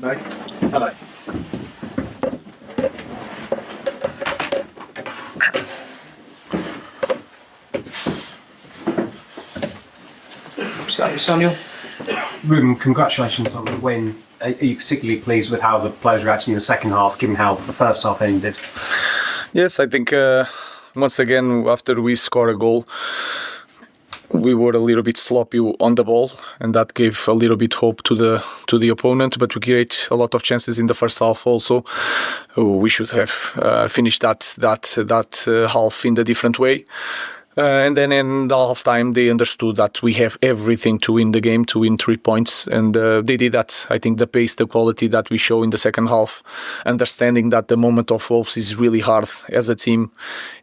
Mate. Hello. Samuel? Ruben, congratulations on the win. Are you particularly pleased with how the players reacted in the second half, given how the first half ended? Yes, I think once again, after we score a goal, we were a little bit sloppy on the ball, and that gave a little bit hope to the opponent. But we create a lot of chances in the first half. Also, we should have finished that half in a different way. And then in the half time, they understood that we have everything to win the game, to win 3 points. And they did that. I think the pace, the quality that we show in the second half, understanding that the moment of Wolves is really hard as a team,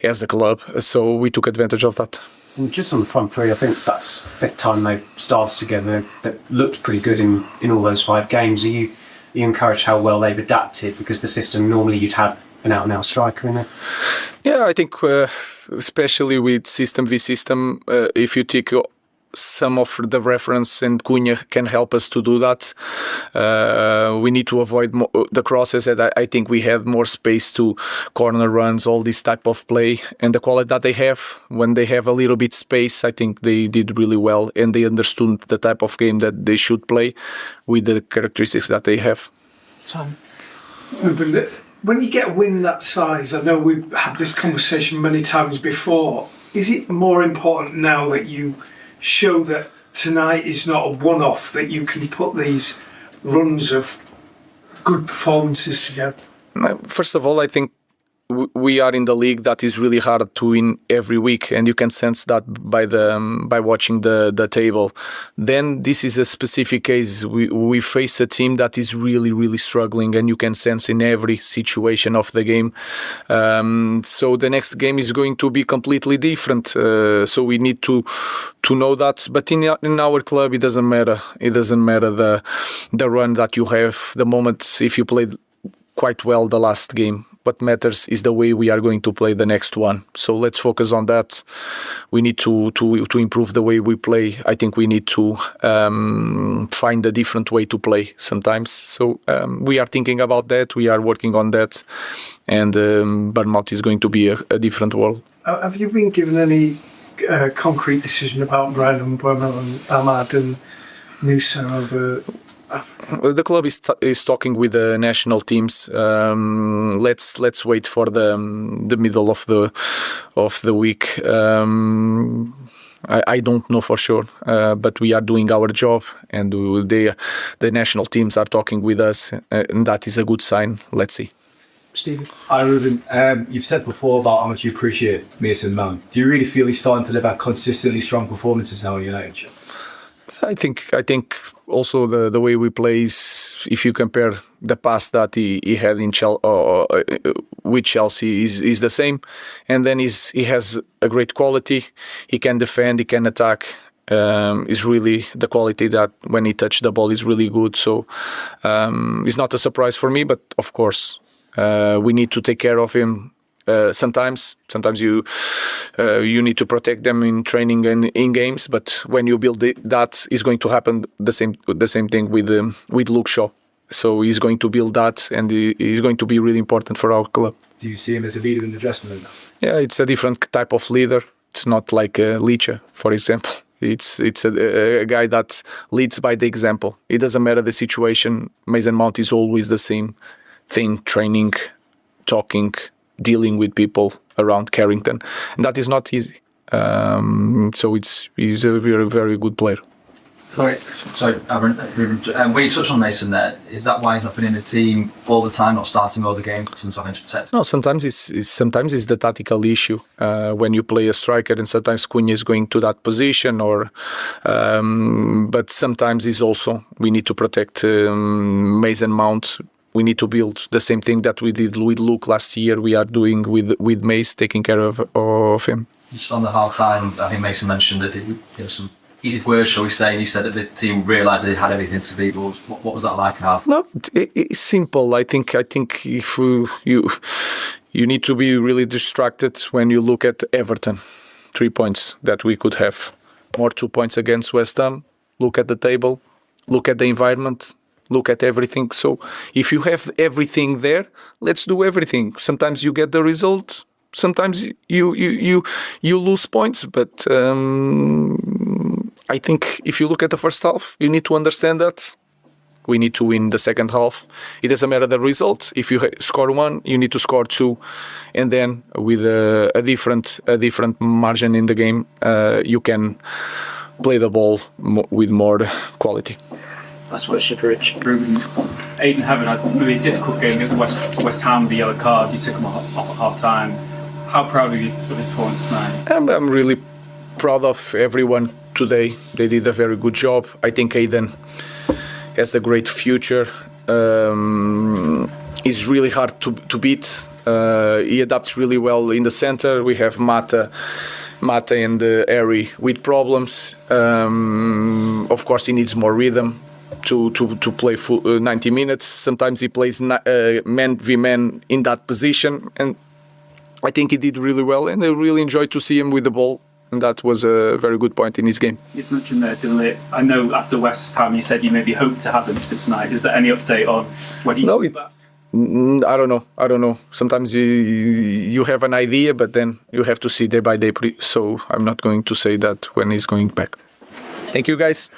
as a club. So we took advantage of that. And just on the front three, I think that's the fifth time they've started together. That looked pretty good in all those 5 games. Are you encouraged how well they've adapted? Because the system, normally you'd have an out-and-out striker in it. Yeah, I think especially with system v system, if you take some of the reference, and Cunha can help us to do that. We need to avoid the crosses, and I think we had more space to corner runs, all this type of play, and the quality that they have when they have a little bit space. I think they did really well, and they understood the type of game that they should play with the characteristics that they have. Tom, when you get a win that size, I know we've had this conversation many times before. Is it more important now that you show that tonight is not a one-off, that you can put these runs of good performances together? First of all, I think we are in the league that is really hard to win every week, and you can sense that by watching the table. Then this is a specific case. We face a team that is really struggling, and you can sense in every situation of the game. So the next game is going to be completely different. So we need to know that. But in our club, it doesn't matter. It doesn't matter the run that you have, the moment if you played quite well the last game. What matters is the way we are going to play the next one. So let's focus on that. We need to improve the way we play. I think we need to find a different way to play sometimes. So we are thinking about that. We are working on that. And Bournemouth is going to be a different world. Have you been given any concrete decision about Ruben Amorim and Musa over? The club is talking with the national teams. Let's wait for the middle of the week. I don't know for sure, but we are doing our job, and the national teams are talking with us, and that is a good sign. Let's see. Stephen. Hi Ruben, you've said before about how much you appreciate Mason Mount. Do you really feel he's starting to deliver consistently strong performances now in United? I think also the way we play is, if you compare the past that he had in with Chelsea is the same, and then he has a great quality. He can defend, he can attack. Is really the quality that when he touches the ball is really good. So it's not a surprise for me, but of course we need to take care of him. Sometimes you need to protect them in training and in games, but when you build that, is going to happen the same thing with Luke Shaw. So he's going to build that, and he's going to be really important for our club. Do you see him as a leader in the dressing room? Yeah, it's a different type of leader. It's not like Licha, for example. It's a guy that leads by the example. It doesn't matter the situation. Mason Mount is always the same thing: training, talking, dealing with people around Carrington, and that is not easy. So he's a very, very good player. Sorry, Aaron, when you touched on Mason there, is that why he's not been in the team all the time, not starting all the games, sometimes having to protect? No, sometimes it's the tactical issue. When you play a striker, and sometimes Cunha is going to that position, but sometimes it's also we need to protect Mason Mount. We need to build the same thing that we did with Luke last year. We are doing with Mace, taking care of him. Just on the half time, I think Mason mentioned that some easy words, shall we say, and you said that the team realised they had everything to beat Wolves. What was that like at half? No, it's simple. I think if you need to be really distracted when you look at Everton, 3 points that we could have, more 2 points against West Ham. Look at the table, look at the environment. look at everything. So if you have everything there, let's do everything. Sometimes you get the result. Sometimes you lose points. But I think if you look at the first half, you need to understand that we need to win the second half. It doesn't matter the result. If you score 1, you need to score 2, and then with a different margin in the game, you can play the ball with more quality. That's what it should reach. Ruben, Aiden Heaven had a really difficult game against West Ham with the yellow card. You took him off at half time. How proud are you of his performance tonight? I'm really proud of everyone today. They did a very good job. I think Aiden has a great future. He's really hard to beat. He adapts really well in the center. We have Mata and Harry with problems. Of course, he needs more rhythm to play full 90 minutes. Sometimes he plays man v man in that position, and I think he did really well. And I really enjoyed to see him with the ball, and that was a very good point in his game. You've mentioned there, Dylan. I know after West Ham you said you maybe hoped to have him for tonight. Is there any update on when he comes back? I don't know. Sometimes you have an idea, but then you have to see day by day. So I'm not going to say that when he's going back. Thank you, guys.